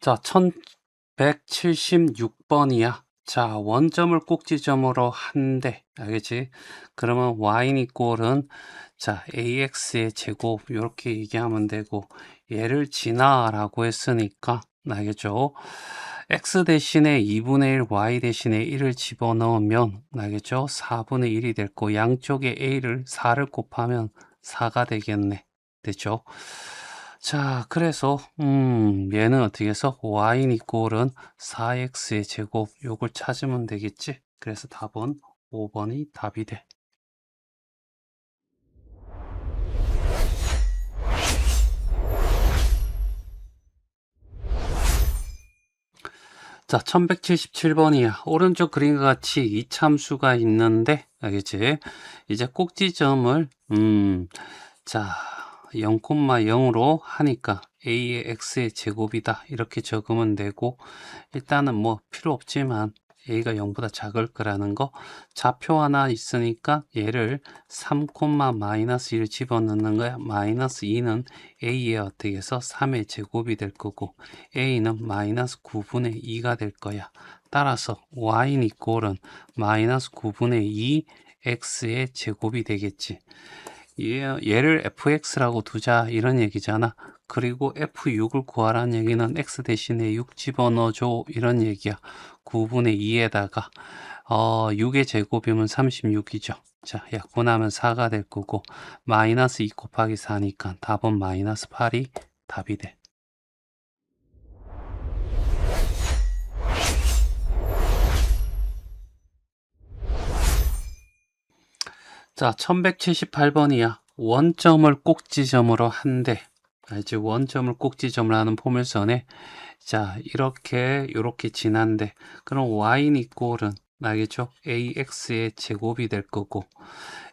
자, 1176번이야. 자, 원점을 꼭지점으로 한대. 알겠지? 그러면 y는 이꼴은 자, ax의 제곱 이렇게 얘기하면 되고 얘를 지나라고 했으니까 알겠죠? x 대신에 2분의 1, y 대신에 1을 집어넣으면 알겠죠? 4분의 1이 될 거. 양쪽에 a를 4를 곱하면 4가 되겠네. 됐죠? 자, 그래서 얘는 어떻게 해서 y는 이꼴은 4x의 제곱 요걸 찾으면 되겠지. 그래서 답은 5번이 답이 돼. 자, 1177번이야. 오른쪽 그림과 같이 이참수가 있는데 알겠지? 이제 꼭지점을 자, 0,0으로 하니까 a의 x의 제곱이다 이렇게 적으면 되고, 일단은 뭐 필요 없지만 a가 0보다 작을 거라는 거, 좌표 하나 있으니까 얘를 3, 마이너스 1 집어넣는 거야. 마이너스 2는 a의 어떻게 해서 3의 제곱이 될 거고 a는 마이너스 9분의 2가 될 거야. 따라서 y는 이꼴은 마이너스 9분의 2 x의 제곱이 되겠지. 얘를 fx라고 두자 이런 얘기잖아. 그리고 f6을 구하라는 얘기는 x 대신에 6 집어넣어줘 이런 얘기야. 9분의 2에다가 6의 제곱이면 36이죠. 자, 약분하면 4가 될 거고 마이너스 2 곱하기 4니까 답은 마이너스 8이 답이 돼. 자, 1178번이야. 원점을 꼭지점으로 한대. 알지? 원점을 꼭지점으로 하는 포물선에 자, 이렇게 지난데 그럼 y는 이꼴은 알겠죠? ax의 제곱이 될 거고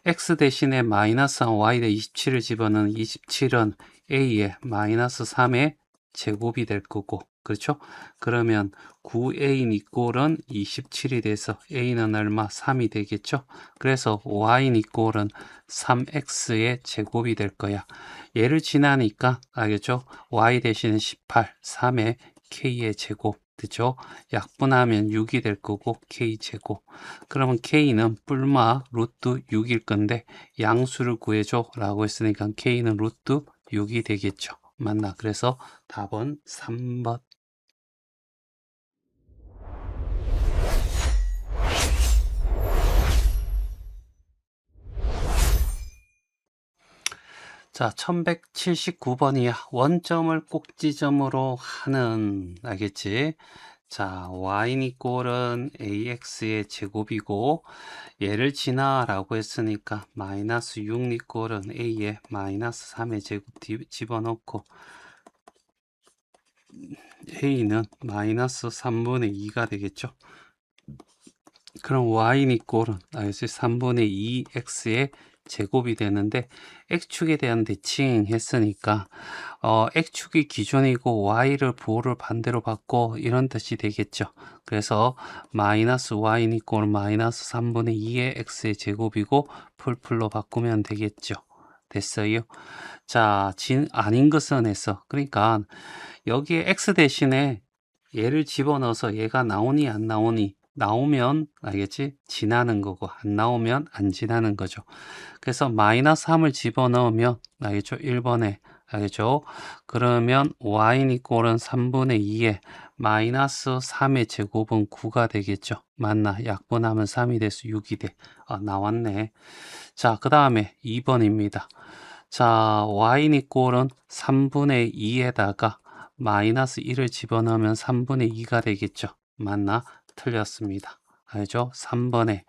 x 대신에 마이너스 y 대 27을 집어넣은 27은 a의 마이너스 3의 제곱이 될 거고 그렇죠? 그러면 9a는 이꼴은 27이 돼서 a는 얼마? 3이 되겠죠? 그래서 y는 이꼴은 3x의 제곱이 될 거야. 얘를 지나니까 알겠죠? y 대신에 18, 3의 k의 제곱 그죠? 약분하면 6이 될 거고 k 제곱. 그러면 k는 뿔마 루트 6일 건데 양수를 구해줘 라고 했으니까 k는 루트 6이 되겠죠. 맞나? 그래서 답은 3번. 자, 1179번이야. 원점을 꼭지점으로 하는, 알겠지? 자, y는 이꼴은 ax의 제곱이고 얘를 지나라고 했으니까 마이너스 6 이꼴은 a의 마이너스 3의 제곱 집어넣고 a는 마이너스 3분의 2가 되겠죠. 그럼 y는 이꼴은 알겠지? 3분의 2x의 제곱이 되는데 x축에 대한 대칭 했으니까 x축이 기준이고 y를 부호를 반대로 받고 이런 뜻이 되겠죠. 그래서 마이너스 y는 이꼴 마이너스 3분의 2의 x의 제곱이고 풀풀로 바꾸면 되겠죠. 됐어요. 자, 아닌 것은 했어. 그러니까 여기에 x 대신에 얘를 집어넣어서 얘가 나오니 안 나오니, 나오면 알겠지? 지나는 거고 안 나오면 안 지나는 거죠. 그래서 마이너스 3을 집어넣으면 알겠죠? 1번에 알겠죠? 그러면 y는 이꼴은 3분의 2에 마이너스 3의 제곱은 9가 되겠죠. 맞나? 약분하면 3이 돼서 6이 돼. 나왔네. 자, 그 다음에 2번입니다. 자, y는 이꼴은 3분의 2에다가 마이너스 1을 집어넣으면 3분의 2가 되겠죠. 맞나? 틀렸습니다. 알죠? 3번에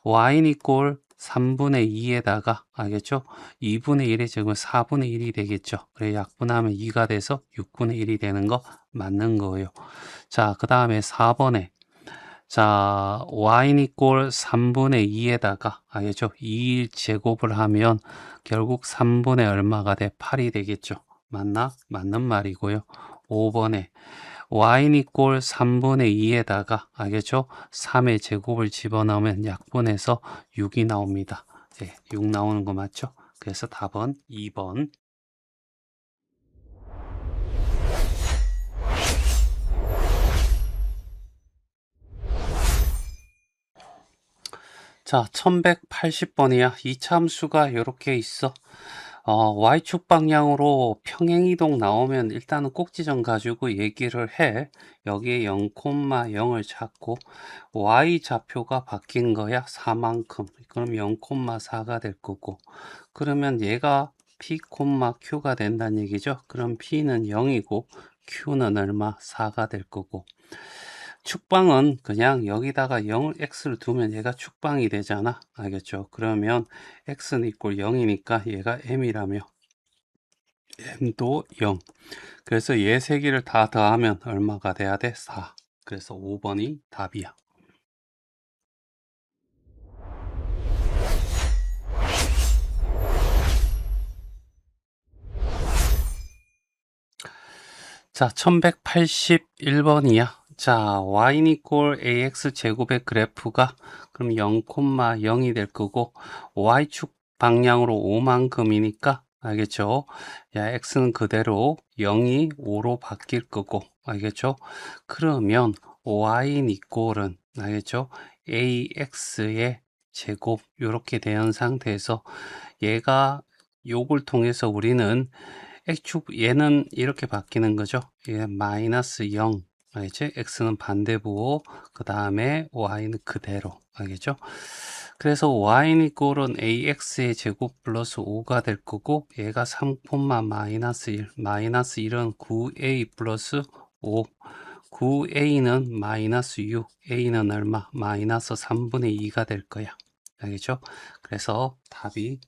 y는 이꼴 3분의 2에다가 알겠죠? 2분의 1의 제곱은 4분의 1이 되겠죠. 그래 약분하면 2가 돼서 6분의 1이 되는 거 맞는 거예요. 자, 그 다음에 4번에 자, y는 이꼴 3분의 2에다가 알겠죠? 2 제곱을 하면 결국 3분의 얼마가 돼? 8이 되겠죠. 맞나? 맞는 말이고요. 5번에 y는 이꼴 3분의 2에다가 알겠죠? 3의 제곱을 집어넣으면 약분해서 6이 나옵니다. 네, 6 나오는 거 맞죠? 그래서 답은 2번. 자, 1180번이야. 이차함수가 이렇게 있어. y축 방향으로 평행이동 나오면 일단은 꼭지점 가지고 얘기를 해. 여기에 0,0을 찾고 y 좌표가 바뀐 거야. 4만큼. 그럼 0,4가 될 거고. 그러면 얘가 p, q가 된다는 얘기죠. 그럼 p는 0이고 q는 얼마? 4가 될 거고. 축방은 그냥 여기다가 0을 x를 두면 얘가 축방이 되잖아. 알겠죠? 그러면 x는 이꼴 0이니까 얘가 m이라며 m도 0. 그래서 얘 세 개를 다 더하면 얼마가 돼야 돼? 4. 그래서 5번이 답이야. 자, 1181번이야. 자, y 이꼴 ax 제곱의 그래프가 그럼 0,0이 될 거고 y축 방향으로 5만큼이니까 알겠죠? 야, x는 그대로 0이 5로 바뀔 거고 알겠죠? 그러면 y 이꼴은 알겠죠? ax의 제곱 이렇게 된 상태에서 얘가 요걸 통해서 우리는 x축 얘는 이렇게 바뀌는 거죠. 얘 마이너스 0 알겠지? x는 반대부호 그 다음에 y는 그대로 알겠죠? 그래서 y는 이꼴은 ax의 제곱 플러스 5가 될 거고 얘가 3, 마이너스 1 마이너스 1은 9a 플러스 5 9a는 마이너스 6 a는 얼마? 마이너스 3분의 2가 될 거야. 알겠죠? 그래서 답이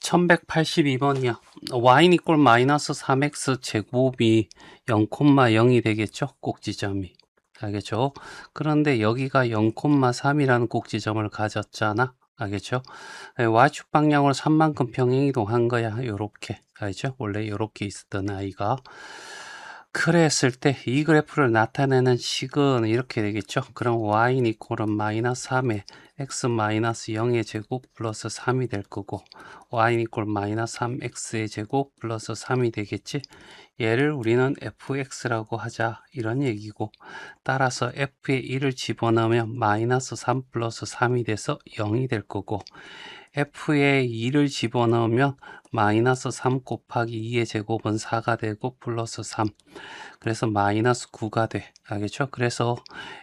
1182번이야. y 이꼴 마이너스 3x 제곱이 0,0이 되겠죠? 꼭지점이. 알겠죠? 그런데 여기가 0,3이라는 꼭지점을 가졌잖아. 알겠죠? y축 방향으로 3만큼 평행이동한 거야. 요렇게. 알죠? 원래 요렇게 있었던 아이가. 그랬을 때 이 그래프를 나타내는 식은 이렇게 되겠죠. 그럼 y 이꼴은 마이너스 3에 x 마이너스 0의 제곱 플러스 3이 될 거고 y 이꼴 마이너스 3x의 제곱 플러스 3이 되겠지. 얘를 우리는 fx라고 하자 이런 얘기고 따라서 f에 1을 집어넣으면 마이너스 3 플러스 3이 돼서 0이 될 거고 f에 2를 집어넣으면 마이너스 3 곱하기 2의 제곱은 4가 되고 플러스 3 그래서 마이너스 9가 돼 알겠죠? 그래서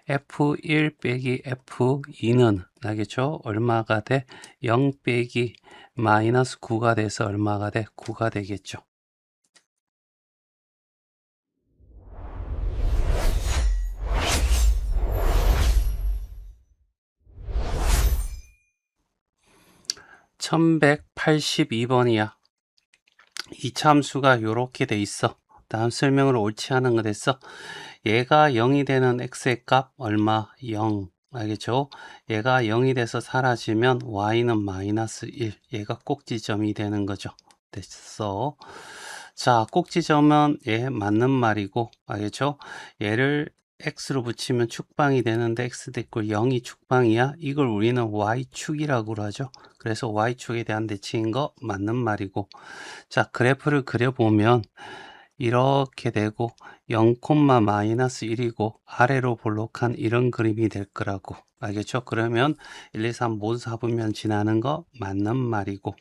f1 빼기 f2는 알겠죠? 얼마가 돼? 0 빼기 마이너스 9가 돼서 얼마가 돼? 9가 되겠죠. (1182번이야) 이차함수가 요렇게 돼 있어. 다음 설명으로 옳지 않은 거 됐어. 얘가 0이 되는 x의 값 얼마? 0. 알겠죠? 얘가 0이 돼서 사라지면 y는 마이너스 1. 얘가 꼭지점이 되는 거죠. 됐어. 자, 꼭지점은 얘 맞는 말이고, 알겠죠? 얘를 x로 붙이면 축방이 되는데 x 대꼴 0이 축방이야. 이걸 우리는 y축이라고 하죠. 그래서 y축에 대한 대칭인 거 맞는 말이고 자 그래프를 그려보면 이렇게 되고 0, 마이너스 1이고 아래로 볼록한 이런 그림이 될 거라고 알겠죠? 그러면 1, 2, 3 모두 잡으면 지나는 거 맞는 말이고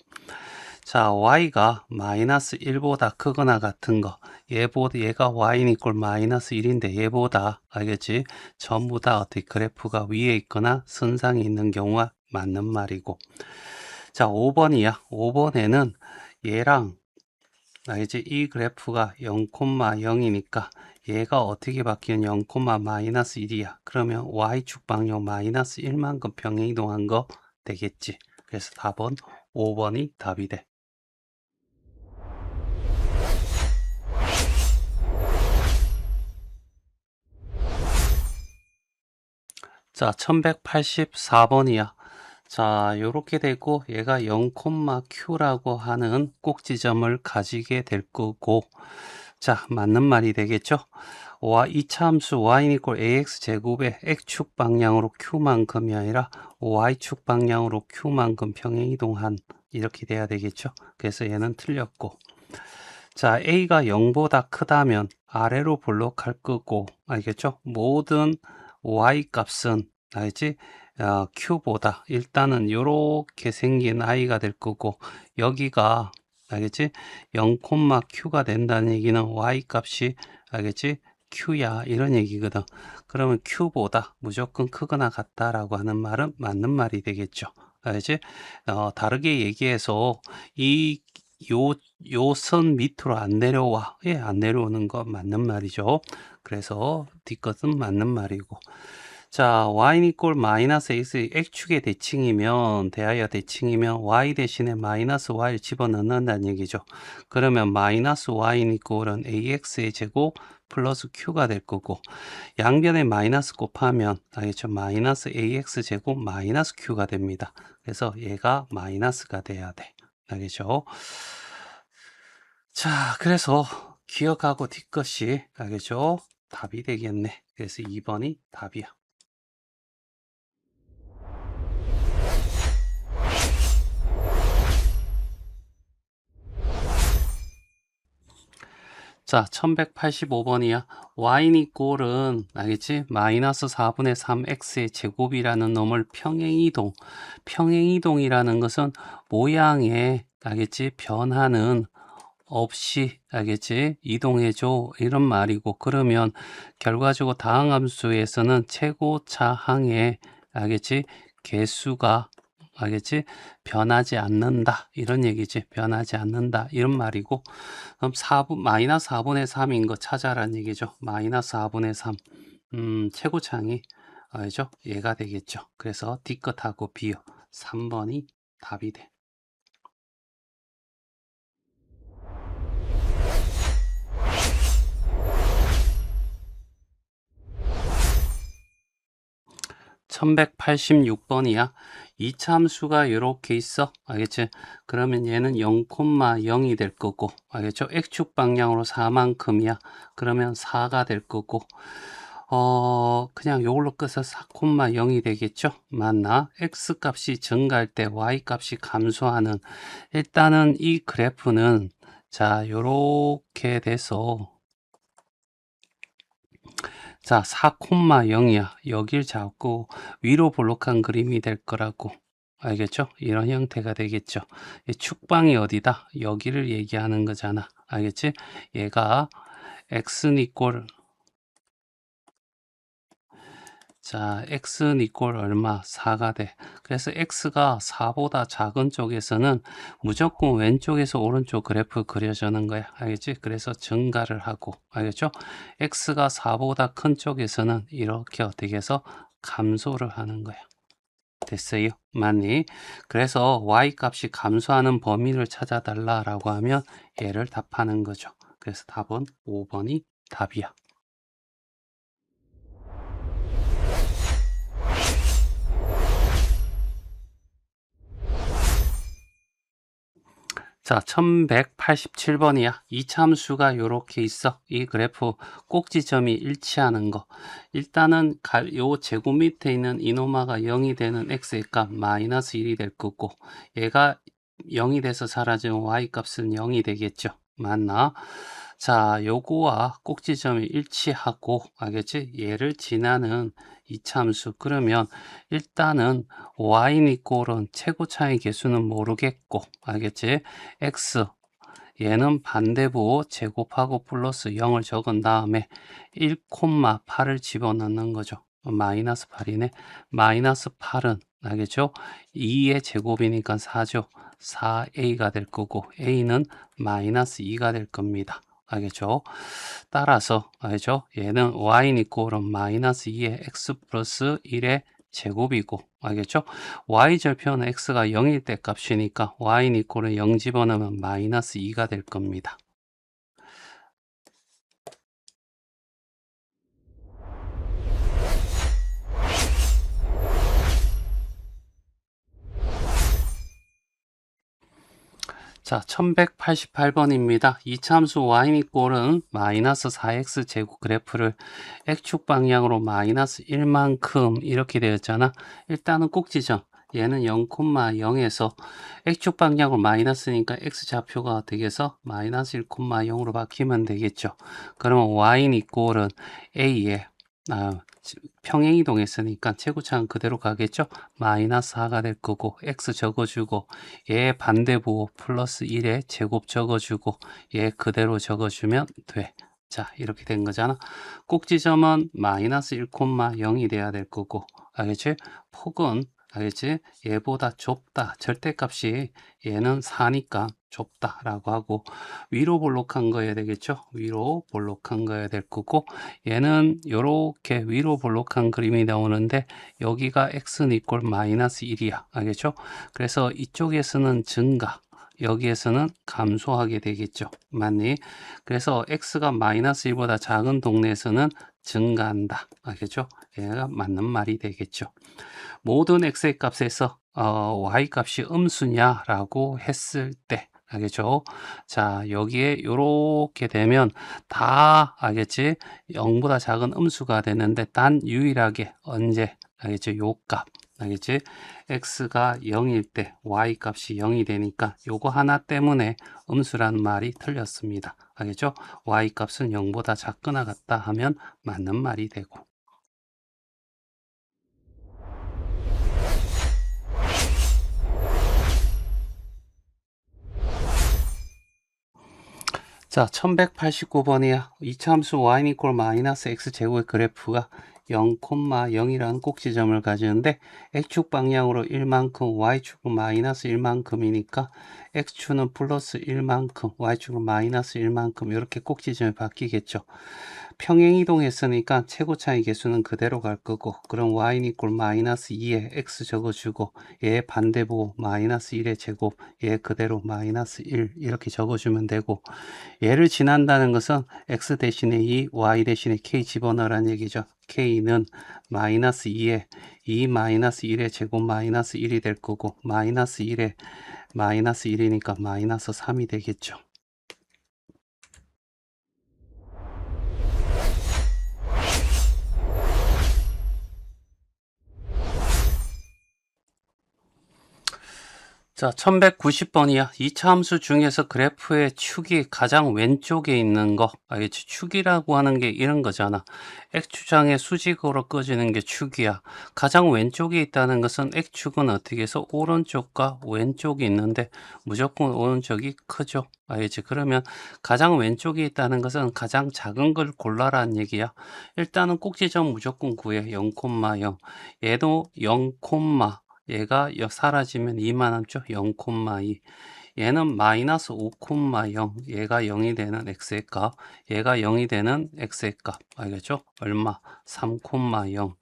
자 y가 마이너스 1보다 크거나 같은 거 얘가 y는 이꼴 마이너스 1인데 얘보다 알겠지? 전부 다 어떻게 그래프가 위에 있거나 선상에 있는 경우가 맞는 말이고 자 5번이야 5번에는 얘랑 알겠지? 이 그래프가 0,0이니까 얘가 어떻게 바뀌는 0, 마이너스 1이야 그러면 y축 방향 마이너스 1만큼 평행이동한 거 되겠지 그래서 답은 5번이 답이 돼. 자, 1184번이야. 자, 요렇게 되고 얘가 0,q라고 하는 꼭지점을 가지게 될 거고 자, 맞는 말이 되겠죠? 이차함수 y 이꼴 ax 제곱의 x축 방향으로 q만큼이 아니라 y축 방향으로 q만큼 평행이동한 이렇게 돼야 되겠죠? 그래서 얘는 틀렸고 자, a가 0보다 크다면 아래로 블록할 거고, 알겠죠? 모든 y 값은, 알지? q보다 일단은 요렇게 생긴 i가 될 거고, 여기가, 알겠지? 0, q가 된다는 얘기는 y 값이, 알겠지? q야, 이런 얘기거든. 그러면 q보다 무조건 크거나 같다라고 하는 말은 맞는 말이 되겠죠. 알지? 다르게 얘기해서 요 선 밑으로 안 내려와. 예, 안 내려오는 거 맞는 말이죠. 그래서 D것은 맞는 말이고. 자, y는 이꼴 마이너스 x x축의 대칭이면, 대하여 대칭이면 y 대신에 마이너스 y를 집어넣는다는 얘기죠. 그러면 마이너스 y는 이꼴은 ax의 제곱 플러스 q가 될 거고, 양변에 마이너스 곱하면, 알겠죠? 마이너스 ax 제곱 마이너스 q가 됩니다. 그래서 얘가 마이너스가 돼야 돼. 알겠죠? 자, 그래서 기억하고 뒷것이, 알겠죠? 답이 되겠네. 그래서 2번이 답이야. 자, 1185번이야. y는 이꼴은, 알겠지? 마이너스 4분의 3x의 제곱이라는 놈을 평행이동. 평행이동이라는 것은 모양에, 알겠지? 변화는 없이, 알겠지? 이동해줘. 이런 말이고, 그러면 결과적으로 다항 함수에서는 최고차항의, 알겠지? 개수가, 알겠지? 변하지 않는다. 이런 얘기지. 변하지 않는다. 이런 말이고, 그럼 마이너스 4분의 3인 거 찾아라는 얘기죠. 마이너스 4분의 3. 최고차항이, 알죠? 얘가 되겠죠. 그래서 D것하고 B요. 3번이 답이 돼. 1186번이야. 이차함수가 이렇게 있어. 알겠지? 그러면 얘는 0,0이 될 거고, 알겠죠? x축 방향으로 4만큼이야. 그러면 4가 될 거고, 그냥 요걸로 끝서 4,0이 되겠죠? 맞나? x 값이 증가할 때 y 값이 감소하는, 일단은 이 그래프는, 자, 요렇게 돼서, 자, 4,0이야. 여길 잡고 위로 볼록한 그림이 될 거라고. 알겠죠? 이런 형태가 되겠죠. 이 축방이 어디다? 여기를 얘기하는 거잖아. 알겠지? 얘가 x는 이꼴, 자, x는 이꼴 얼마? 4가 돼. 그래서 x가 4보다 작은 쪽에서는 무조건 왼쪽에서 오른쪽 그래프 그려주는 거야. 알겠지? 그래서 증가를 하고, 알겠죠? x가 4보다 큰 쪽에서는 이렇게 어떻게 해서 감소를 하는 거야. 됐어요? 맞니? 그래서 y 값이 감소하는 범위를 찾아달라라고 하면 얘를 답하는 거죠. 그래서 답은 5번이 답이야. 자, 1187번이야. 이차함수가 요렇게 있어. 이 그래프 꼭지점이 일치하는 거. 일단은 요 제곱 밑에 있는 이노마가 0이 되는 x의 값 마이너스 1이 될 거고, 얘가 0이 돼서 사라지면 y 값은 0이 되겠죠. 맞나? 자, 요거와 꼭지점이 일치하고, 알겠지? 얘를 지나는 이차함수. 그러면 일단은 y는 이꼴은 최고차의 개수는 모르겠고, 알겠지? x, 얘는 반대부 제곱하고 플러스 0을 적은 다음에 1,8을 집어넣는 거죠. 마이너스 8이네. 마이너스 8은, 알겠죠? 2의 제곱이니까 4죠. 4a가 될 거고, a는 마이너스 2가 될 겁니다. 알겠죠? 따라서, 알죠? 얘는 y는 이꼴은 마이너스 2의 x 플러스 1의 제곱이고, 알겠죠? y절표는 x가 0일 때 값이니까 y는 이꼴은 0 집어넣으면 마이너스 2가 될 겁니다. 자, 1188번입니다. 이차함수 y는 이꼴은 마이너스 4x 제곱 그래프를 x축 방향으로 마이너스 1만큼 이렇게 되었잖아. 일단은 꼭지점 얘는 0,0에서 x축 방향으로 마이너스니까 x좌표가 되겠어 마이너스 1,0으로 바뀌면 되겠죠. 그러면 y는 이꼴은 a에 평행이동했으니까 최고차는 그대로 가겠죠. 마이너스 4가 될 거고 x 적어주고 얘 반대부 플러스 1의 제곱 적어주고 얘 그대로 적어주면 돼. 자, 이렇게 된 거잖아. 꼭지점은 마이너스 1,0이 돼야 될 거고, 알겠지? 폭은, 알겠지? 얘보다 좁다. 절대값이 얘는 4니까 좁다라고 하고, 위로 볼록한 거여야 되겠죠? 위로 볼록한 거여야 될 거고, 얘는 요렇게 위로 볼록한 그림이 나오는데, 여기가 x는 이꼴 마이너스 1이야. 알겠죠? 그래서 이쪽에서는 증가, 여기에서는 감소하게 되겠죠. 맞니? 그래서 x가 마이너스 1보다 작은 동네에서는 증가한다. 알겠죠? 얘가 맞는 말이 되겠죠. 모든 x의 값에서 y 값이 음수냐라고 했을 때 알겠죠? 자, 여기에 이렇게 되면 다 알겠지? 0보다 작은 음수가 되는데 단 유일하게 언제 알겠죠? 요 값. 알겠지? x가 0일 때 y 값이 0이 되니까 요거 하나 때문에 음수라는 말이 틀렸습니다. 알겠죠? y 값은 0보다 작거나 같다 하면 맞는 말이 되고. 자, 1189번이야. 이차함수 y는 이꼴 마이너스 x제곱의 그래프가 0,0이라는 꼭지점을 가지는데 x축 방향으로 1만큼, y축은 마이너스 1만큼이니까 x축은 플러스 1만큼, y축은 마이너스 1만큼 이렇게 꼭지점이 바뀌겠죠. 평행이동했으니까 최고차의 개수는 그대로 갈 거고 그럼 y는 이꼴 마이너스 2에 x 적어주고 얘 반대부 마이너스 1의 제곱 얘 그대로 마이너스 1 이렇게 적어주면 되고 얘를 지난다는 것은 x 대신에 2, y 대신에 k 집어넣으라는 얘기죠. k는 마이너스 2에 2 마이너스 1의 제곱 마이너스 1이 될 거고 마이너스 1에 마이너스 1이니까 마이너스 3이 되겠죠. 자, 1190번이야. 이차 함수 중에서 그래프의 축이 가장 왼쪽에 있는 거. 알겠지? 축이라고 하는 게 이런 거잖아. X축장의 수직으로 꺼지는 게 축이야. 가장 왼쪽에 있다는 것은 X축은 어떻게 해서 오른쪽과 왼쪽이 있는데 무조건 오른쪽이 크죠. 알겠지? 그러면 가장 왼쪽에 있다는 것은 가장 작은 걸 골라라는 얘기야. 일단은 꼭지점 무조건 구해. 0,0. 얘도 0, 얘가 사라지면 2만 남죠. 0,2. 얘는 마이너스 5,0. 얘가 0이 되는 x의 값. 얘가 0이 되는 x의 값. 알겠죠? 얼마? 3,0.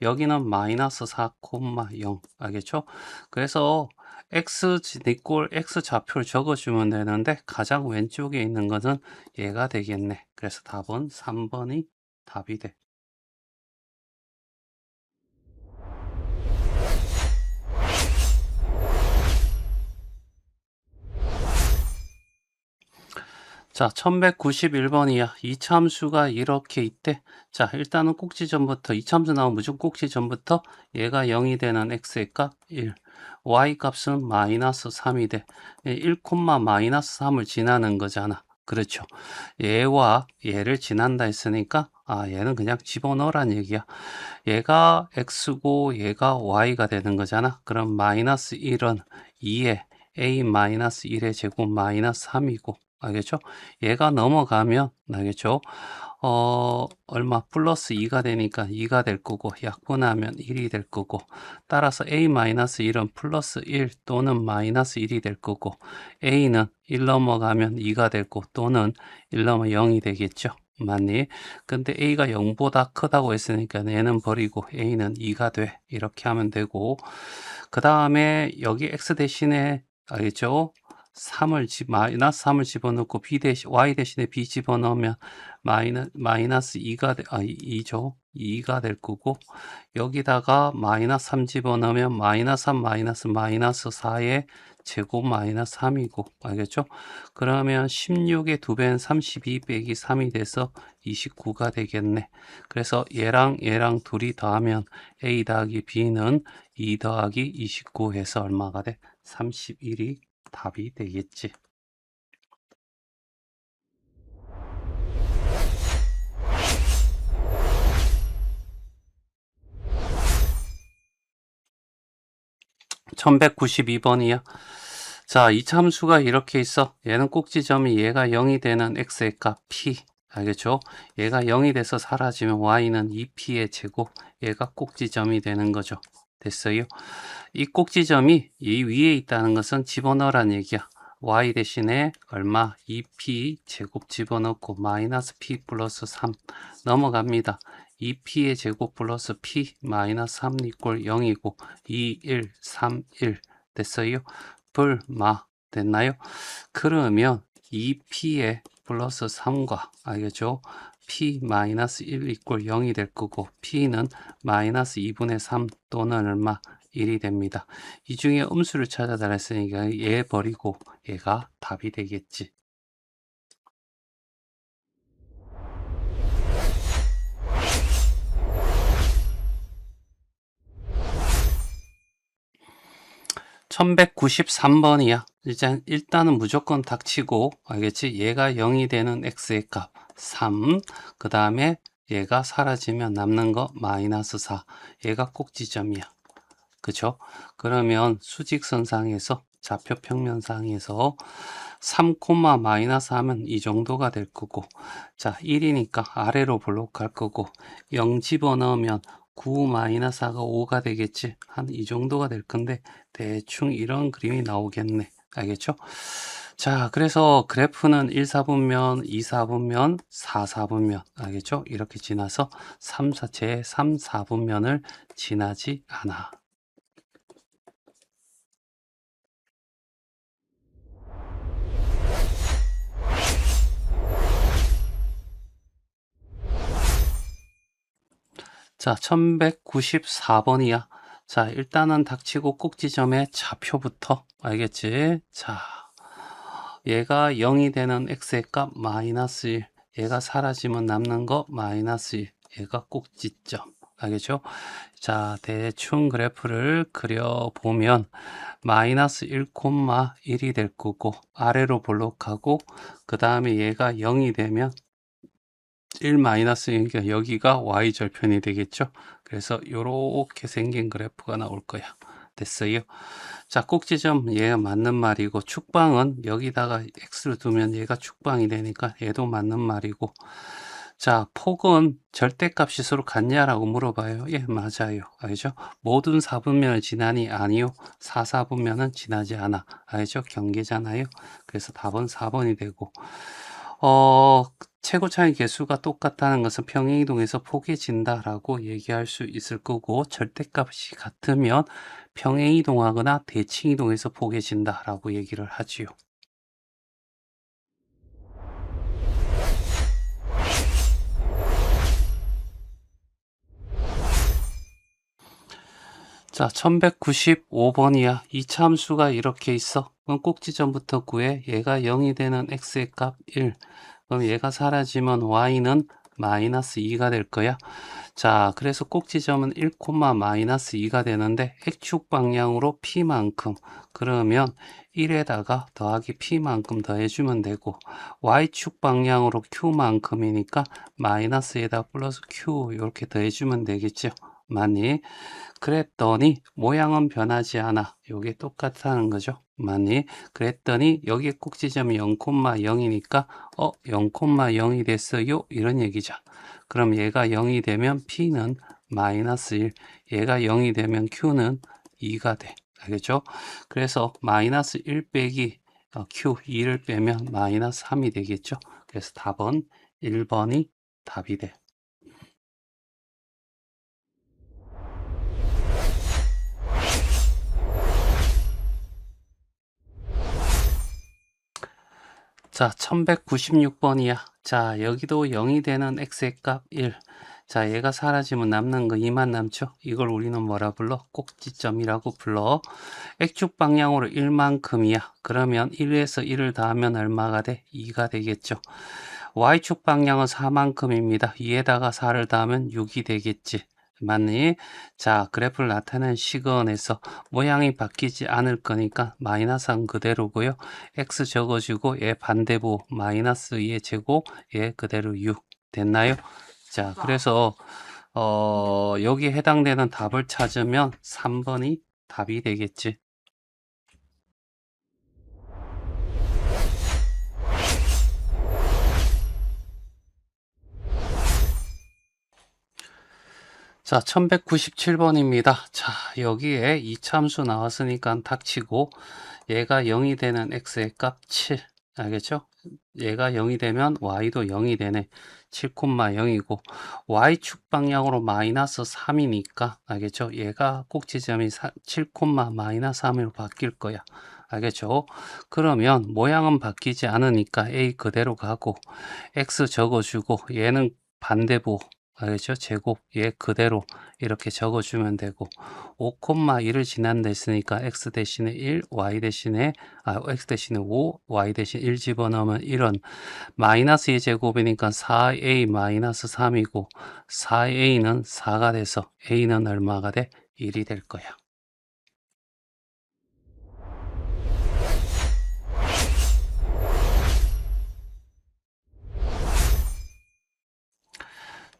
여기는 마이너스 4,0. 알겠죠? 그래서 x 니꼴 x 좌표를 적어주면 되는데 가장 왼쪽에 있는 것은 얘가 되겠네. 그래서 답은 3번이 답이 돼. 자, 1191번이야. 이차함수가 이렇게 있대. 자, 일단은 꼭지점부터, 이차함수 나오면 무조건 꼭지점부터 얘가 0이 되는 x의 값 1. y 값은 마이너스 3이 돼. 1, 마이너스 3을 지나는 거잖아. 그렇죠. 얘와 얘를 지난다 했으니까, 얘는 그냥 집어넣으란 얘기야. 얘가 x고 얘가 y가 되는 거잖아. 그럼 마이너스 1은 2에 a 마이너스 1의 제곱 마이너스 3이고, 알겠죠? 얘가 넘어가면, 알겠죠? 얼마 플러스 2가 되니까 2가 될 거고 약분하면 1이 될 거고 따라서 a-1은 플러스 1 또는 마이너스 1이 될 거고 a는 1 넘어가면 2가 될 거고 또는 1 넘어 0이 되겠죠. 맞니? 근데 a가 0보다 크다고 했으니까 얘는 버리고 a는 2가 돼. 이렇게 하면 되고 그 다음에 여기 x 대신에 알겠죠? 마이너스 3을 집어넣고 y 대신에 b 집어넣으면 마이너스 2가 2죠. 2가 될 거고 여기다가 마이너스 3 집어넣으면 마이너스 3 마이너스 4의 제곱 마이너스 3이고 알겠죠? 그러면 16의 2배는 32 빼기 3이 돼서 29가 되겠네. 그래서 얘랑 둘이 더하면 A 더하기 B는 2 더하기 29 해서 얼마가 돼? 31이 답이 되겠지. (1192번이야) 자, 이 참수가 이렇게 있어. 얘는 꼭지점이 얘가 0이 되는 x의 값 p. 알겠죠? 얘가 0이 돼서 사라지면 y는 2p의 제곱. 얘가 꼭지점이 되는 거죠. 됐어요? 이 꼭지점이 이 위에 있다는 것은 집어넣으란 얘기야. y 대신에 얼마? 2p 제곱 집어넣고 마이너스 p 플러스 3 넘어갑니다. 2p의 제곱 플러스 p 마이너스 3 이꼴 0이고 2, 1, 3, 1 됐어요? 불마 됐나요? 그러면 2p의 플러스 3과 알겠죠? p 마이너스 1 이꼴 0이 될 거고 p는 마이너스 2분의 3 또는 얼마? 1이 됩니다. 이 중에 음수를 찾아달라 했으니까 얘 버리고 얘가 답이 되겠지. (1193번이야) 일단은 무조건 닥치고 알겠지? 얘가 0이 되는 x의 값 3, 그 다음에 얘가 사라지면 남는 거 마이너스 4. 얘가 꼭지점이야. 그죠? 그러면 수직선상에서 좌표 평면상에서 3, 마이너스 하면 이 정도가 될 거고, 자 1이니까 아래로 블록할 거고 0 집어넣으면 9 마이너스 4가 5가 되겠지. 한 이 정도가 될 건데 대충 이런 그림이 나오겠네. 알겠죠? 자, 그래서 그래프는 1, 4분면, 2, 4분면, 4, 4분면 알겠죠? 이렇게 지나서 3, 4분면을 지나지 않아. 자, 1194번이야. 자, 일단은 닥치고 꼭지점의 좌표부터 알겠지? 자, 얘가 0이 되는 x의 값 마이너스 1. 얘가 사라지면 남는 거 마이너스 1. 얘가 꼭지점. 알겠죠? 자, 대충 그래프를 그려보면 마이너스 1,1이 될 거고 아래로 볼록하고 그 다음에 얘가 0이 되면 1 마이너스니까 여기가 y절편이 되겠죠. 그래서 이렇게 생긴 그래프가 나올 거야. 됐어요. 자, 꼭지점 얘가 맞는 말이고 축방은 여기다가 x를 두면 얘가 축방이 되니까 얘도 맞는 말이고, 자, 폭은 절대값이 서로 같냐라고 물어봐요. 예, 맞아요. 알죠? 모든 4분면을 지나니? 아니요. 4, 4분면은 지나지 않아. 알죠? 경계잖아요. 그래서 답은 4번이 되고, 최고 차이 개수가 똑같다는 것은 평행이동에서 포개진다라고 얘기할 수 있을 거고, 절대값이 같으면 평행이동하거나 대칭이동에서 포개진다라고 얘기를 하지요. 자, 1195번이야. 이 참수가 이렇게 있어. 그럼 꼭지점부터 구해. 얘가 0이 되는 x의 값 1. 그럼 얘가 사라지면 y는 마이너스 2가 될 거야. 자, 그래서 꼭지점은 1, 마이너스 2가 되는데 x축 방향으로 p만큼, 그러면 1에다가 더하기 p만큼 더해주면 되고, y축 방향으로 q만큼이니까 마이너스에다 플러스 q 이렇게 더해주면 되겠죠. 맞니? 그랬더니 모양은 변하지 않아. 요게 똑같다는 거죠. 맞니? 그랬더니 여기 꼭지점이 0,0이니까 0,0이 됐어요. 이런 얘기죠. 그럼 얘가 0이 되면 P는 마이너스 1, 얘가 0이 되면 Q는 2가 돼. 알겠죠? 그래서 마이너스 1 빼기 Q 2를 빼면 마이너스 3이 되겠죠. 그래서 답은 1번이 답이 돼. 자, 1196번이야. 자, 여기도 0이 되는 x의 값 1. 자, 얘가 사라지면 남는 거 2만 남죠? 이걸 우리는 뭐라 불러? 꼭지점이라고 불러. X축 방향으로 1만큼이야. 그러면 1에서 1을 더하면 얼마가 돼? 2가 되겠죠. Y축 방향은 4만큼입니다. 2에다가 4를 더하면 6이 되겠지. 맞니? 자, 그래프를 나타낸 시건에서 모양이 바뀌지 않을 거니까 마이너스는 그대로고요. X 적어주고 얘 반대보 마이너스 2의 제곱 얘 그대로 6 됐나요? 자, 그래서 여기에 해당되는 답을 찾으면 3번이 답이 되겠지. 자, 1197번입니다. 자, 여기에 이참수 나왔으니까 닥치고 얘가 0이 되는 x의 값 7. 알겠죠? 얘가 0이 되면 y도 0이 되네. 7,0이고 y축 방향으로 마이너스 3이니까 알겠죠? 얘가 꼭지점이 7, 마이너스 3으로 바뀔 거야. 알겠죠? 그러면 모양은 바뀌지 않으니까 a 그대로 가고 x 적어주고 얘는 반대보 알겠죠? 제곱 얘 그대로 이렇게 적어주면 되고 5,1을 지난다 했으니까 x 대신에 1, y 대신에 x 대신에 5, y 대신 1 집어넣으면 1은 마이너스 2 제곱이니까 4a 마이너스 3이고 4a는 4가 돼서 a는 얼마가 돼? 1이 될 거야.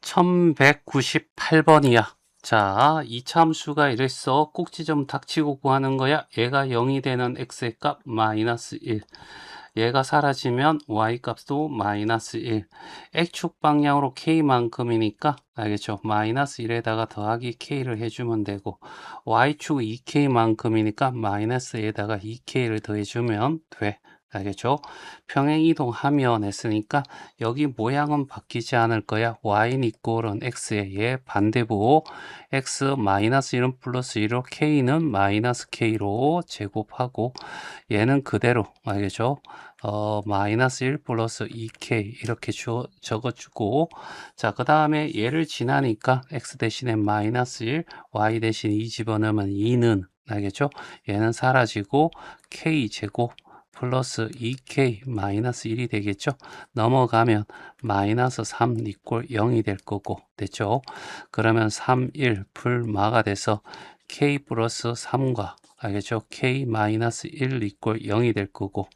(1198번이야) 자, 이참수가 이랬어. 꼭지점 닥치고 구하는 거야. 얘가 0이 되는 x의 값 마이너스 1. 얘가 사라지면 y 값도 마이너스 1. x축 방향으로 k만큼이니까 알겠죠? 마이너스 1에다가 더하기 k를 해주면 되고 y축 2k만큼이니까 마이너스에다가 2k를 더해주면 돼. 알겠죠? 평행 이동하면 했으니까 여기 모양은 바뀌지 않을 거야. y는 이꼴은 x에 얘 반대보 x 마이너스 1은 플러스 1로 k는 마이너스 k로 제곱하고 얘는 그대로 알겠죠? 마이너스 1 플러스 2k 이렇게 적어주고 자, 그 다음에 얘를 지나니까 x 대신에 마이너스 1 y 대신 2 집어넣으면 2는 알겠죠? 얘는 사라지고 k 제곱 플러스 2k 마이너스 1이 되겠죠. 넘어가면 마이너스 3 이꼴 0이 될 거고 됐죠. 그러면 3, 1 풀마가 돼서 k 플러스 3과 알겠죠. k 마이너스 1 이꼴 0이 될 거고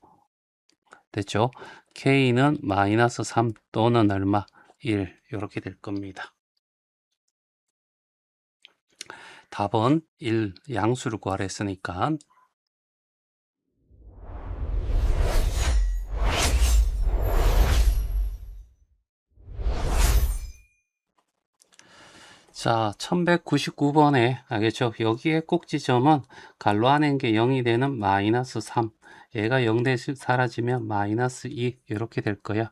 됐죠. k는 마이너스 3 또는 얼마? 1 이렇게 될 겁니다. 답은 1 양수를 구하라 했으니까 자, 1199번에 알겠죠? 여기에 꼭지점은 갈로 안엔 게 0이 되는 마이너스 3. 얘가 0 대신 사라지면 마이너스 2 이렇게 될 거야.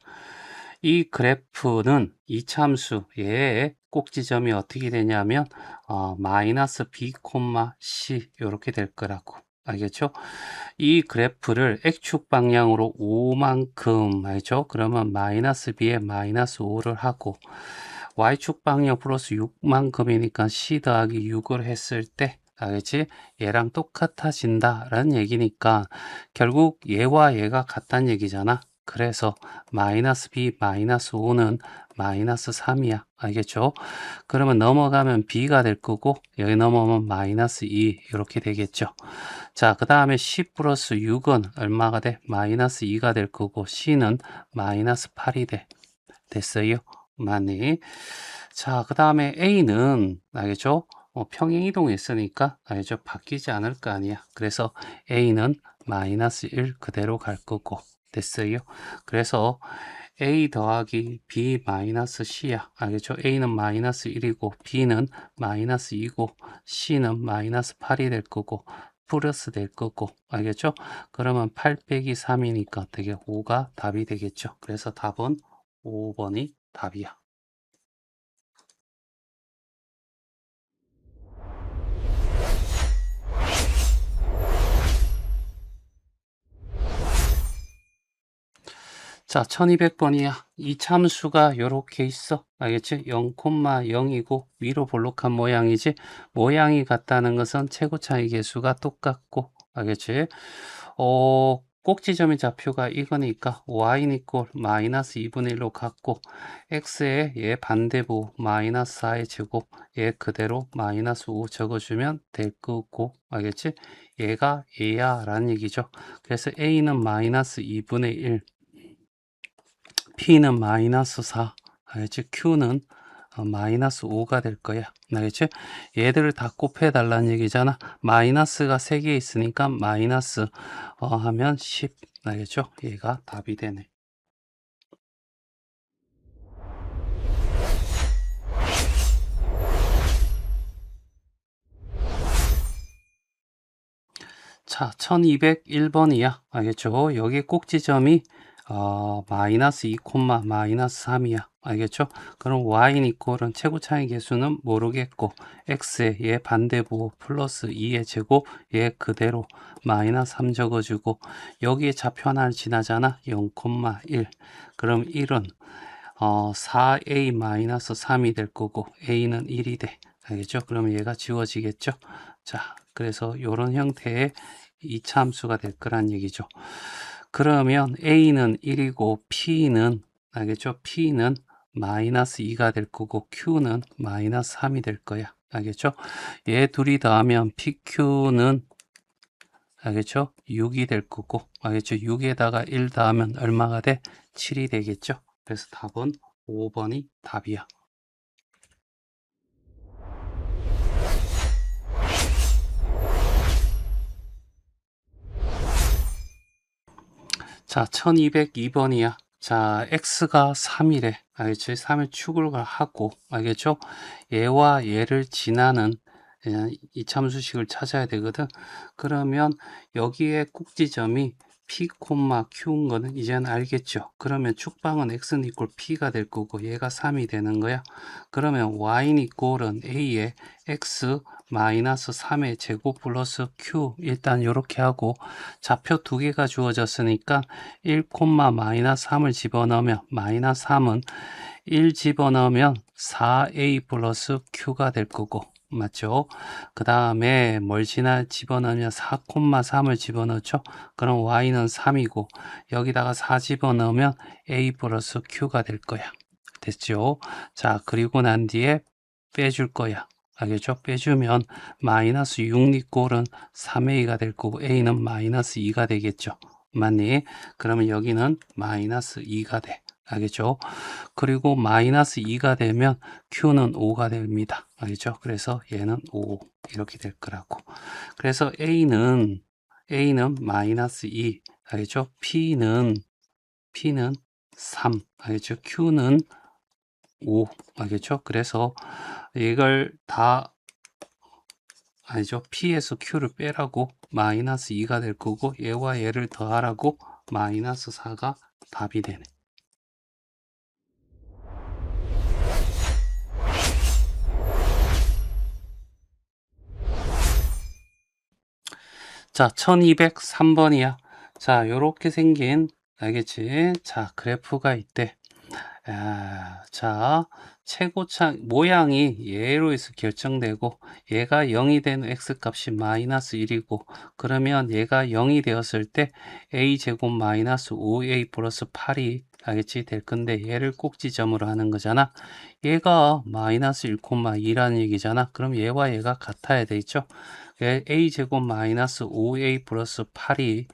이 그래프는 이참수 얘의 꼭지점이 어떻게 되냐면 마이너스 b, c 이렇게 될 거라고. 알겠죠? 이 그래프를 x축 방향으로 5만큼 알죠? 그러면 마이너스 b에 마이너스 5를 하고 y축 방향 플러스 6만큼이니까 c 더하기 6을 했을 때 알겠지? 얘랑 똑같아진다 라는 얘기니까 결국 얘와 얘가 같다는 얘기잖아. 그래서 마이너스 b 마이너스 5는 마이너스 3이야. 알겠죠? 그러면 넘어가면 b가 될 거고 여기 넘어오면 마이너스 2 이렇게 되겠죠. 자, 그 다음에 c 플러스 6은 얼마가 돼? 마이너스 2가 될 거고 c는 마이너스 8이 돼. 됐어요? 많이. 자, 그 다음에 A는 알겠죠? 평행 이동했으니까 알겠죠? 바뀌지 않을 거 아니야. 그래서 A는 마이너스 1 그대로 갈 거고 됐어요. 그래서 A 더하기 B 마이너스 C야. 알겠죠? A는 마이너스 1이고 B는 마이너스 2고 C는 마이너스 8이 될 거고 플러스 될 거고 알겠죠? 그러면 8 빼기 3이니까 어떻게 5가 답이 되겠죠. 그래서 답은 5번이 답이야. 자, 1200번이야. 이 참수가 요렇게 있어. 알겠지? 0,0이고 위로 볼록한 모양이지. 모양이 같다는 것은 최고 차이 계수가 똑같고. 알겠지? 꼭지점의 좌표가 이거니까 y는 이꼴 마이너스 2분의 1로 같고 x의 얘 반대부 마이너스 4의 제곱 얘 그대로 마이너스 5 적어주면 될 거고. 알겠지? 얘가 얘야 라는 얘기죠. 그래서 a는 마이너스 2분의 1, P는 마이너스 4, 알겠지? Q는 마이너스 5가 될 거야. 알겠지? 얘들을 다 곱해 달라는 얘기잖아. 마이너스가 3개 있으니까 마이너스 하면 10. 알겠죠? 얘가 답이 되네. 자, 1201번이야. 알겠죠? 여기 꼭지점이 마이너스 2, 마이너스 3이야. 알겠죠? 그럼 y는 이꼴은 최고 차이 계수는 모르겠고 x의 얘 반대부 플러스 2의 제곱 얘 그대로 마이너스 3 적어주고 여기에 좌표 하나를 지나잖아. 0,1. 그럼 1은 4a 마이너스 3이 될 거고 a는 1이 돼. 알겠죠? 그러면 얘가 지워지겠죠? 자, 그래서 이런 형태의 이차함수가 될 거란 얘기죠. 그러면 a는 1이고 p는 알겠죠? p는 마이너스 2가 될 거고 q는 마이너스 3이 될 거야. 알겠죠? 얘 둘이 더하면 pq는 알겠죠? 6이 될 거고 알겠죠? 6에다가 1 더하면 얼마가 돼? 7이 되겠죠? 그래서 답은 5번이 답이야. 자, 1202번이야. 자, x가 3이래. 알겠지? 3의 축을 하고, 알겠죠? 얘와 얘를 지나는 이참수식을 찾아야 되거든. 그러면 여기에 꼭지점이 p, q인 거는 이제는 알겠죠? 그러면 축방은 x는 이꼴 p가 될 거고 얘가 3이 되는 거야. 그러면 y는 이꼴은 a의 x 마이너스 3의 제곱 플러스 q 일단 이렇게 하고 좌표 두 개가 주어졌으니까 1, 마이너스 3을 집어넣으면 마이너스 3은 1 집어넣으면 4a 플러스 q가 될 거고 맞죠? 그 다음에 뭘 집어넣으면 4,3을 집어넣죠? 그럼 y는 3이고 여기다가 4 집어넣으면 a 플러스 q가 될 거야. 됐죠? 자, 그리고 난 뒤에 빼줄 거야. 알겠죠? 빼주면 마이너스 6니꼴은 3a가 될 거고 a는 마이너스 2가 되겠죠. 맞니? 그러면 여기는 마이너스 2가 돼. 알겠죠? 그리고 마이너스 2가 되면 q는 5가 됩니다. 알겠죠? 그래서 얘는 5 이렇게 될 거라고. 그래서 a는 마이너스 2 알겠죠? p는 3 알겠죠? q는 5 알겠죠? 그래서 이걸 다 아니죠. p에서 q를 빼라고 마이너스 2가 될 거고 얘와 얘를 더하라고 마이너스 4가 답이 되네. 자, 1203번이야. 자, 요렇게 생긴 알겠지? 자, 그래프가 있대. 자, 최고차 모양이 얘로 해서 결정되고 얘가 0이 되는 x값이 마이너스 1이고 그러면 얘가 0이 되었을 때 a제곱 마이너스 5a 플러스 8이 알겠지? 될 건데 얘를 꼭지점으로 하는 거잖아. 얘가 마이너스 1,2라는 얘기잖아. 그럼 얘와 얘가 같아야 되겠죠? a제곱 마이너스 5a 플러스 8이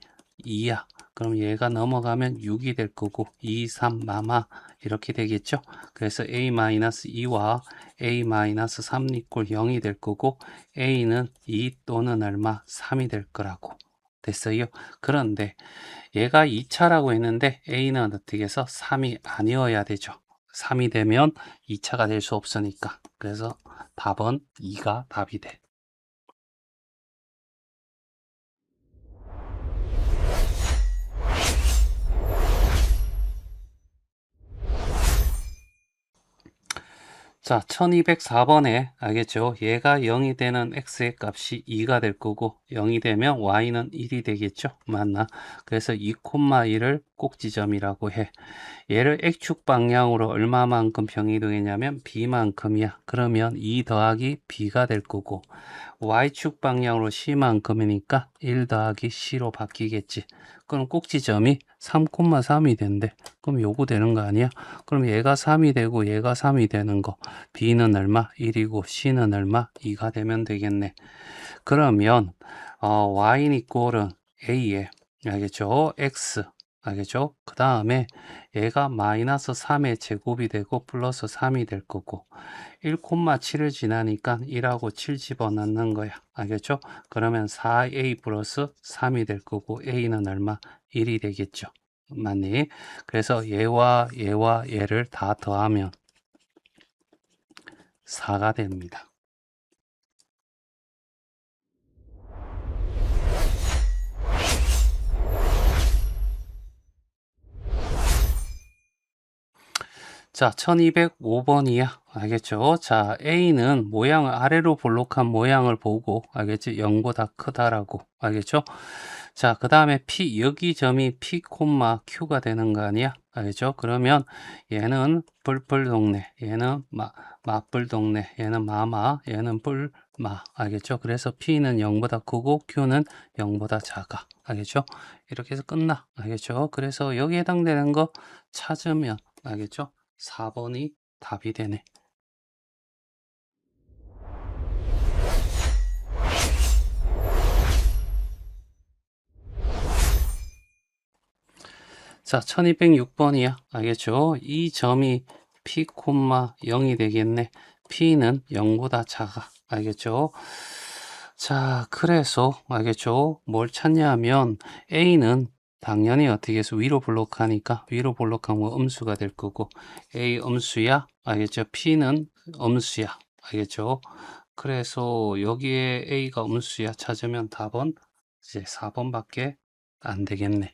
2야. 그럼 얘가 넘어가면 6이 될 거고 2, 3, 마마 이렇게 되겠죠. 그래서 a-2와 a-3 이꼴 0이 될 거고 a는 2 또는 얼마 3이 될 거라고 됐어요. 그런데 얘가 2차라고 했는데 a는 어떻게 해서 3이 아니어야 되죠. 3이 되면 2차가 될 수 없으니까. 그래서 답은 2가 답이 돼. 자, 1204번에 알겠죠? 얘가 0이 되는 x의 값이 2가 될 거고 0이 되면 y는 1이 되겠죠. 맞나? 그래서 2,1을 꼭지점이라고 해. 얘를 x축 방향으로 얼마만큼 병이동했냐면 b만큼이야. 그러면 2 더하기 b가 될 거고, y축 방향으로 c만큼이니까 1 더하기 c로 바뀌겠지. 그럼 꼭지점이 3,3이 된대. 그럼 요거 되는 거 아니야? 그럼 얘가 3이 되고 얘가 3이 되는 거, b는 얼마? 1이고 c는 얼마? 2가 되면 되겠네. 그러면 y는 이꼴은 a에, 알겠죠? x, 알겠죠? 그 다음에 얘가 마이너스 3의 제곱이 되고 플러스 3이 될 거고, 1,7을 지나니까 1하고 7 집어넣는 거야. 알겠죠? 그러면 4a 플러스 3이 될 거고, a는 얼마? 1이 되겠죠. 맞니? 그래서 얘와 얘와 얘를 다 더하면 4가 됩니다. 자, 1205번이야. 알겠죠? 자, A는 모양을 아래로 볼록한 모양을 보고, 알겠지? 0보다 크다라고. 알겠죠? 자, 그 다음에 P, 여기 점이 P, Q가 되는 거 아니야? 알겠죠? 그러면 얘는 뿔뿔 동네, 얘는 마뿔 동네, 얘는 마마, 얘는 뿔마. 알겠죠? 그래서 P는 0보다 크고 Q는 0보다 작아. 알겠죠? 이렇게 해서 끝나. 알겠죠? 그래서 여기에 해당되는 거 찾으면, 알겠죠? 4번이 답이 되네. 자, 1206번이야. 알겠죠? 이 점이 P, 0이 되겠네. P는 0보다 작아. 알겠죠? 자, 그래서, 알겠죠? 뭘 찾냐면, A는 당연히 어떻게 해서 위로 블록하니까, 위로 블록하면 음수가 될 거고, A 음수야. 알겠죠? P는 음수야. 알겠죠? 그래서 여기에 A가 음수야 찾으면 답은 이제 4번밖에 안 되겠네.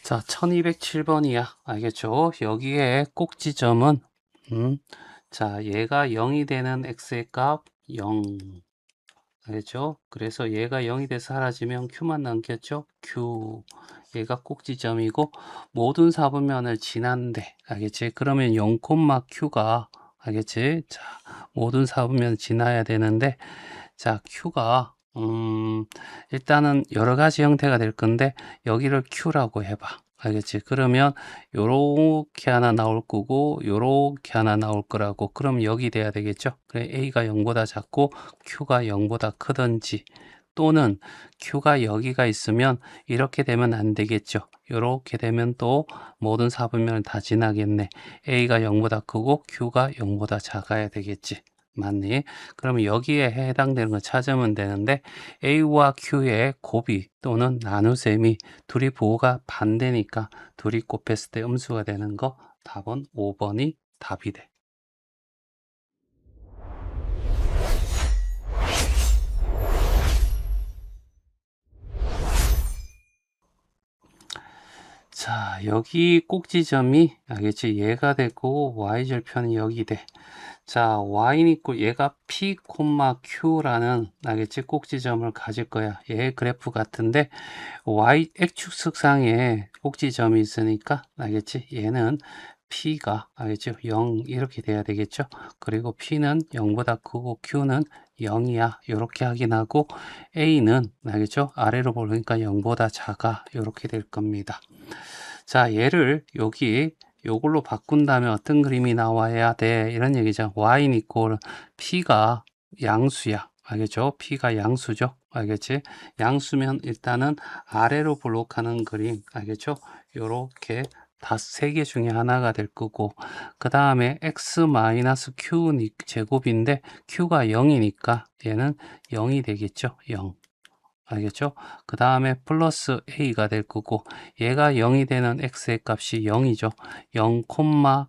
자, 1207번이야. 알겠죠? 여기에 꼭지점은, 자, 얘가 0이 되는 x의 값 0. 알겠죠? 그래서 얘가 0이 돼서 사라지면 q만 남겠죠? q. 얘가 꼭지점이고, 모든 사분면을 지난대. 알겠지? 그러면 0, q가, 알겠지? 자, 모든 사분면 지나야 되는데, 자, q가, 일단은 여러 가지 형태가 될 건데, 여기를 q라고 해봐. 알겠지? 그러면 요렇게 하나 나올 거고 요렇게 하나 나올 거라고. 그럼 여기 돼야 되겠죠? 그래, A가 0보다 작고 Q가 0보다 크든지, 또는 Q가 여기가 있으면 이렇게 되면 안 되겠죠. 요렇게 되면 또 모든 사분면을 다 지나겠네. A가 0보다 크고 Q가 0보다 작아야 되겠지. 맞니? 그러면 여기에 해당되는 거 찾으면 되는데, A와 Q의 곱이 또는 나눗셈이 둘이 부호가 반대니까 둘이 곱했을 때 음수가 되는 거, 답은 5번이 답이 돼. 자, 여기 꼭지점이, 알겠지? 얘가 되고 y절편이 여기 돼. 자, y는 있고 얘가 p, q라는, 알겠지? 꼭지점을 가질 거야. 얘 그래프 같은데 y x축상에 꼭지점이 있으니까, 알겠지? 얘는 p가, 알겠죠? 0 이렇게 돼야 되겠죠? 그리고 p는 0보다 크고 q는 0이야. 이렇게 확인하고, a는, 알겠죠? 아래로 보니까 0보다 작아. 이렇게 될 겁니다. 자, 얘를 여기 요걸로 바꾼다면 어떤 그림이 나와야 돼? 이런 얘기죠. y는 이꼴 p가 양수야. 알겠죠? p가 양수죠. 알겠지? 양수면 일단은 아래로 블록하는 그림. 알겠죠? 요렇게 다 세 개 중에 하나가 될 거고, 그 다음에 x 마이너스 q 제곱인데 q가 0이니까 얘는 0이 되겠죠. 0. 알겠죠? 그 다음에 플러스 a가 될 거고, 얘가 0이 되는 x의 값이 0이죠. 0,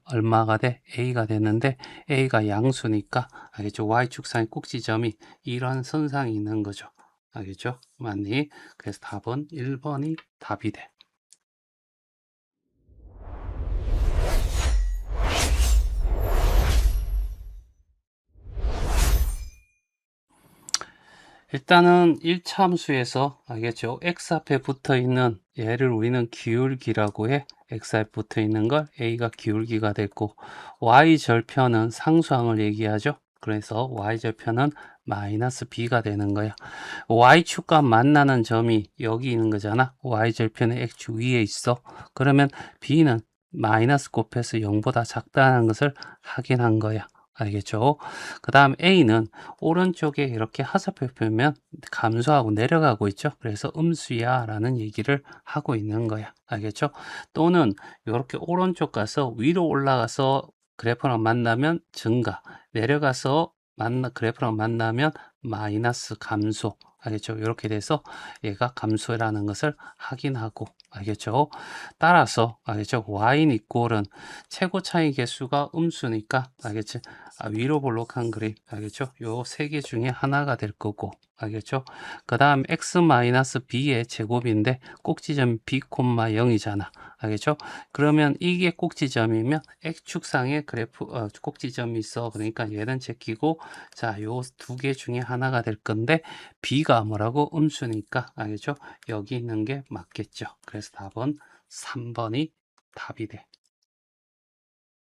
얼마가 돼? a가 되는데 a가 양수니까, 알겠죠? y축상의 꼭지점이 이런 선상이 있는 거죠. 알겠죠? 맞니? 그래서 답은 1번이 답이 돼. 일단은 1차 함수에서 알겠죠? x 앞에 붙어 있는 얘를 우리는 기울기라고 해. x 앞에 붙어 있는 걸 a가 기울기가 됐고, y 절편은 상수항을 얘기하죠. 그래서 y 절편은 마이너스 b가 되는 거야. y축과 만나는 점이 여기 있는 거잖아. y절편의 x축 위에 있어. 그러면 b는 마이너스 곱해서 0보다 작다는 것을 확인한 거야. 알겠죠? 그 다음 a는 오른쪽에 이렇게 화살표 펴면 감소하고 내려가고 있죠. 그래서 음수야 라는 얘기를 하고 있는 거야. 알겠죠? 또는 이렇게 오른쪽 가서 위로 올라가서 그래프랑 만나면 증가, 내려가서 그래프랑 만나면 마이너스 감소. 알겠죠? 이렇게 돼서 얘가 감소라는 것을 확인하고, 알겠죠? 따라서 알겠죠? y는 이꼴은 최고 차이 개수가 음수니까, 알겠지? 위로 볼록한 그림, 알겠죠? 요 세 개 중에 하나가 될 거고, 알겠죠? 그 다음 x-b의 제곱인데 꼭지점 b, 0이잖아. 알겠죠? 그러면 이게 꼭지점이면 x축상에 그래프 꼭지점이 있어. 그러니까 얘는 제끼고, 자, 요 두 개 중에 하나가 될 건데 b가 뭐라고? 음수니까, 알겠죠? 여기 있는 게 맞겠죠. 그래서 답은 3번이 답이 돼.